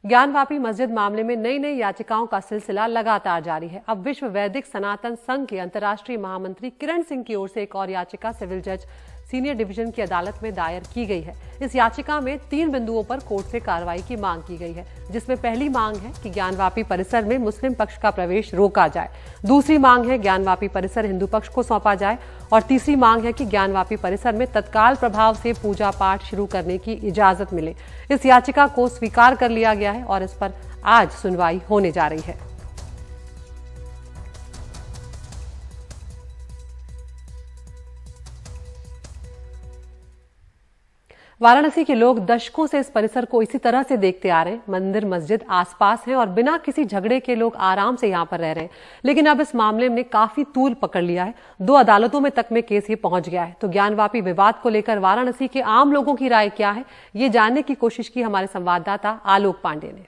ज्ञानवापी मस्जिद मामले में नई नई याचिकाओं का सिलसिला लगातार जारी है। अब विश्व वैदिक सनातन संघ के अंतर्राष्ट्रीय महामंत्री किरण सिंह की ओर से एक और याचिका सिविल जज सीनियर डिवीजन की अदालत में दायर की गई है। इस याचिका में 3 बिंदुओं पर कोर्ट से कार्रवाई की मांग की गई है, जिसमें पहली मांग है कि ज्ञानवापी परिसर में मुस्लिम पक्ष का प्रवेश रोका जाए, दूसरी मांग है ज्ञानवापी परिसर हिंदू पक्ष को सौंपा जाए और तीसरी मांग है कि ज्ञानवापी परिसर में तत्काल प्रभाव से पूजा पाठ शुरू करने की इजाजत मिले। इस याचिका को स्वीकार कर लिया गया है और इस पर आज सुनवाई होने जा रही है। वाराणसी के लोग दशकों से इस परिसर को इसी तरह से देखते आ रहे हैं। मंदिर मस्जिद आसपास हैं और बिना किसी झगड़े के लोग आराम से यहां पर रह रहे हैं, लेकिन अब इस मामले में काफी तूल पकड़ लिया है। 2 अदालतों में तक में केस ये पहुंच गया है। तो ज्ञानवापी विवाद को लेकर वाराणसी के आम लोगों की राय क्या है, ये जानने की कोशिश की हमारे संवाददाता आलोक पांडे ने।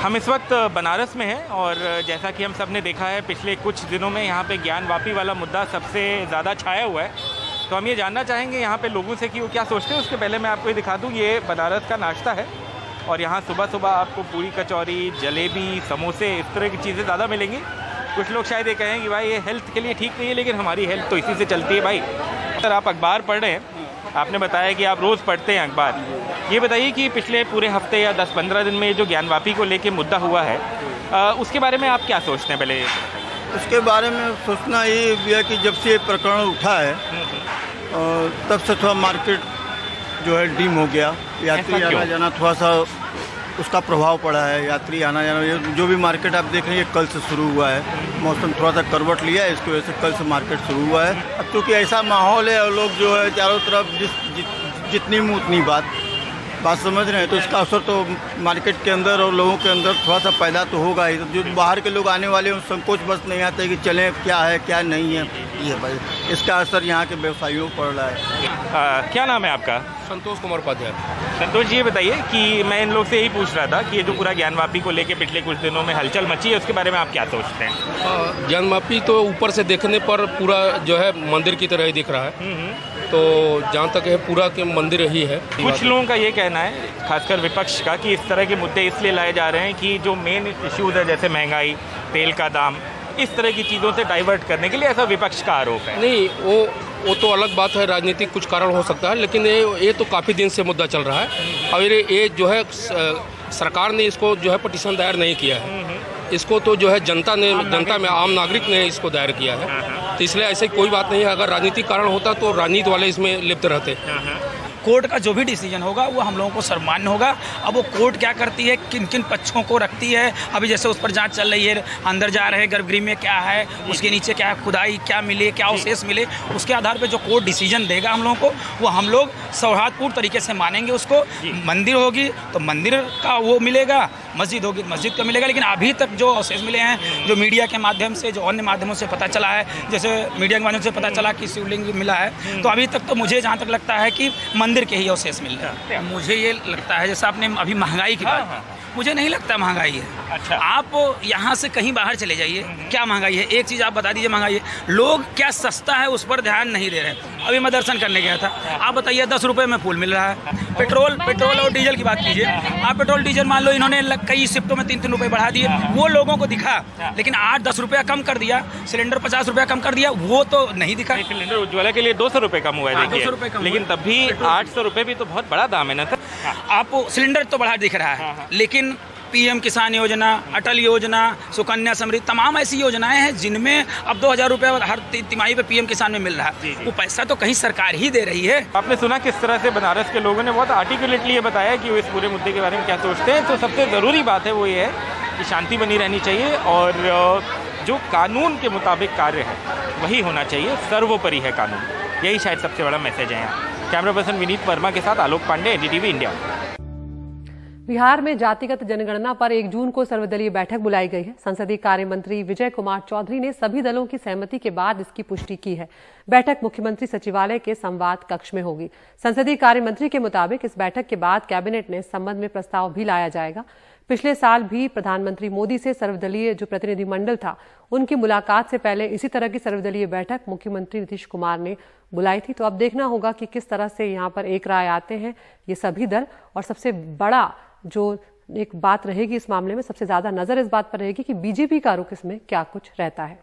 हम इस वक्त बनारस में हैं और जैसा कि हम सब ने देखा है पिछले कुछ दिनों में यहाँ पे ज्ञानवापी वाला मुद्दा सबसे ज़्यादा छाया हुआ है। तो हम ये जानना चाहेंगे यहाँ पे लोगों से कि वो क्या सोचते हैं। उसके पहले मैं आपको ये दिखा दूँ, ये बनारस का नाश्ता है और यहाँ सुबह सुबह आपको पूरी कचौरी, जलेबी, समोसे, इस तरह की चीज़ें ज़्यादा मिलेंगी। कुछ लोग शायद ये कहें कि भाई ये हेल्थ के लिए ठीक नहीं है, लेकिन हमारी हेल्थ तो इसी से चलती है भाई। अगर आप अखबार पढ़ रहे हैं, आपने बताया कि आप रोज़ पढ़ते हैं अखबार, ये बताइए कि पिछले पूरे हफ्ते या 10-15 दिन में जो ज्ञानवापी को लेके मुद्दा हुआ है, उसके बारे में आप क्या सोचते हैं? पहले उसके बारे में सोचना ये भी है कि जब से ये प्रकरण उठा है तब से थोड़ा मार्केट जो है डिम हो गया। यात्री आना जाना थोड़ा सा उसका प्रभाव पड़ा है। यात्री आना जाना, ये जो भी मार्केट आप देख रहे हैं ये कल से शुरू हुआ है। मौसम थोड़ा सा करवट लिया है, इसकी वजह से कल से मार्केट शुरू हुआ है। अब क्योंकि ऐसा माहौल है और लोग जो है चारों तरफ जितनी मुँह उतनी बात समझ रहे हैं, तो इसका असर तो मार्केट के अंदर और लोगों के अंदर थोड़ा सा पैदा तो होगा ही। तो जो बाहर के लोग आने वाले हैं संकोच बस नहीं आते कि चलें, क्या है क्या नहीं है, ये भाई इसका असर यहाँ के व्यवसायियों पर पड़ रहा है। क्या नाम है आपका? संतोष कुमार उपाध्याय। संतोष जी, ये बताइए कि मैं इन लोग से यही पूछ रहा था कि ये जो पूरा ज्ञानवापी को लेके पिछले कुछ दिनों में हलचल मची है, उसके बारे में आप क्या सोचते हैं? ज्ञानवापी तो ऊपर से देखने पर पूरा जो है मंदिर की तरह ही दिख रहा है। तो जहाँ तक है पूरा के मंदिर ही है। कुछ लोगों का ये कहना है, खासकर विपक्ष का, कि इस तरह के मुद्दे इसलिए लाए जा रहे हैं कि जो मेन इश्यूज है जैसे महंगाई, तेल का दाम, इस तरह की चीज़ों से डाइवर्ट करने के लिए, ऐसा विपक्ष का आरोप है। नहीं, वो तो अलग बात है, राजनीतिक कुछ कारण हो सकता है, लेकिन ये तो काफ़ी दिन से मुद्दा चल रहा है और ये जो है सरकार ने इसको जो है पिटीशन दायर नहीं किया है। इसको तो जो है जनता में आम नागरिक ने इसको दायर किया है। तो इसलिए ऐसे कोई बात नहीं है। अगर राजनीतिक कारण होता तो राजनीति वाले इसमें लिप्त रहते। कोर्ट का जो भी डिसीजन होगा वो हम लोगों को सम्मान्य होगा। अब वो कोर्ट क्या करती है, किन किन पक्षों को रखती है, अभी जैसे उस पर जांच चल रही है, अंदर जा रहे हैं गर्भगृह में क्या है, उसके नीचे क्या है, खुदाई क्या मिले, क्या अवशेष मिले, उसके आधार पर जो कोर्ट डिसीजन देगा हम लोगों को, वो हम लोग सौहार्दपूर्ण तरीके से मानेंगे उसको। मंदिर होगी तो मंदिर का वो मिलेगा, मस्जिद होगी मस्जिद का मिलेगा। लेकिन अभी तक जो अवशेष मिले हैं, जो मीडिया के माध्यम से, जो अन्य माध्यमों से पता चला है, जैसे मीडिया के माध्यम से पता चला कि शिवलिंग मिला है, तो अभी तक तो मुझे जहाँ तक लगता है कि मंदिर के ही अवशेष मिल रहा है। मुझे ये लगता है, जैसे आपने अभी महंगाई की बात, मुझे नहीं लगता महंगाई है। अच्छा, आप यहाँ से कहीं बाहर चले जाइए, क्या महंगाई है, एक चीज़ आप बता दीजिए महंगाई है। लोग क्या सस्ता है उस पर ध्यान नहीं दे रहे हैं। अभी मैं दर्शन करने गया था, आप बताइए 10 रुपये में फूल मिल रहा है। पेट्रोल और डीजल की बात कीजिए, आप पेट्रोल डीजल मान लो इन्होंने कई शिफ्टों में 3-3 रुपये बढ़ा दिए, वो लोगों को दिखा, लेकिन 8-10 रुपया कम कर दिया, सिलेंडर 50 रुपया कम कर दिया, वो तो नहीं दिखा। सिलेंडर उज्ज्वला के लिए 200 रुपये कम हुआ है, 200 रुपये कम, लेकिन तब भी 800 रुपये भी तो बहुत बड़ा दाम है ना सर। आप सिलेंडर तो बढ़ा दिख रहा है, लेकिन पीएम किसान योजना, अटल योजना, सुकन्या समृद्धि, तमाम ऐसी योजनाएं हैं जिनमें अब 2000 रुपये हर तिमाही पे पीएम किसान में मिल रहा है। वो पैसा तो कहीं सरकार ही दे रही है। आपने सुना किस तरह से बनारस के लोगों ने बहुत आर्टिकुलेटली ये बताया कि वो इस पूरे मुद्दे के बारे में क्या सोचते हैं। तो सबसे ज़रूरी बात है वो ये है कि शांति बनी रहनी चाहिए और जो कानून के मुताबिक कार्य है वही होना चाहिए, सर्वोपरि है कानून। यही शायद सबसे बड़ा मैसेज है यहाँ। कैमरा पर्सन विनीत वर्मा के साथ आलोक पांडे, एनडीटीवी इंडिया। बिहार में जातिगत जनगणना पर 1 जून को सर्वदलीय बैठक बुलाई गई है। संसदीय कार्य मंत्री विजय कुमार चौधरी ने सभी दलों की सहमति के बाद इसकी पुष्टि की है। बैठक मुख्यमंत्री सचिवालय के संवाद कक्ष में होगी। संसदीय कार्य मंत्री के मुताबिक इस बैठक के बाद कैबिनेट ने इस संबंध में प्रस्ताव भी लाया जाएगा। पिछले साल भी प्रधानमंत्री मोदी से सर्वदलीय जो प्रतिनिधिमंडल था उनकी मुलाकात से पहले इसी तरह की सर्वदलीय बैठक मुख्यमंत्री नीतीश कुमार ने बुलाई थी। तो अब देखना होगा कि किस तरह से यहाँ पर एक राय आते हैं ये सभी दल, और सबसे बड़ा जो एक बात रहेगी इस मामले में, सबसे ज्यादा नजर इस बात पर रहेगी कि बीजेपी का रुख इसमें क्या कुछ रहता है।